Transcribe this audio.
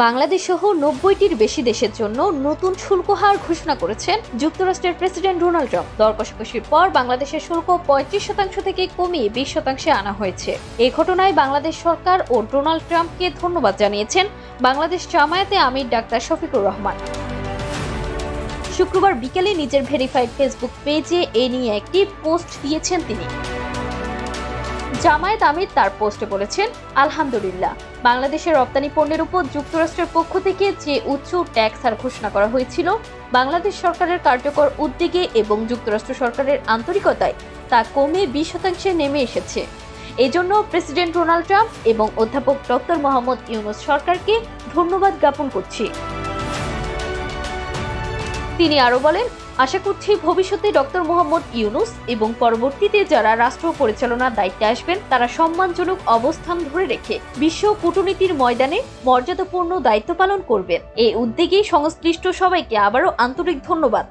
বাংলাদেশ সহ ৯০টির বেশি দেশের জন্য নতুন শুল্ক হার ঘোষণা করেছেন যুক্তরাষ্ট্রের প্রেসিডেন্ট ডোনাল্ড ট্রাম্প। দর কষাকষির পর বাংলাদেশের শুল্ক ৩৫% থেকে কমিয়ে ২০% আনা হয়েছে। এই ঘটনায় বাংলাদেশ সরকার ও ডোনাল্ড ট্রাম্পকে ধন্যবাদ জানিয়েছেন বাংলাদেশ জামায়াতে আমির ডাক্তার শফিকুর রহমান। শুক্রবার বিকেলে নিজের ভেরিফাইড ফেসবুক পেজে এ নিয়ে একটি পোস্ট দিয়েছেন তিনি। জামায়াত আমির তার পোস্টে বলেছেন, আলহামদুলিল্লাহ, বাংলাদেশের রপ্তানি পণ্যের উপর যুক্তরাষ্ট্রের পক্ষ থেকে যে উচ্চ ট্যাক্স হার ঘোষণা করা হয়েছিল, বাংলাদেশ সরকারের কার্যকর উদ্যোগে এবং যুক্তরাষ্ট্র সরকারের আন্তরিকতায় তা কমে ২০% নেমে এসেছে। এজন্য প্রেসিডেন্ট ডোনাল্ড ট্রাম্প এবং অধ্যাপক ডক্টর মোহাম্মদ ইউনূস সরকারকে ধন্যবাদ জ্ঞাপন করছি। তিনি আরো বলেন, আশা করছি ভবিষ্যতে ডক্টর মোহাম্মদ ইউনূস এবং পরবর্তীতে যারা রাষ্ট্র পরিচালনার দায়িত্বে আসবেন তারা সম্মানজনক অবস্থান ধরে রেখে বিশ্ব কূটনীতির ময়দানে মর্যাদাপূর্ণ দায়িত্ব পালন করবেন। এই উদ্যোগে সংশ্লিষ্ট সবাইকে আবারও আন্তরিক ধন্যবাদ।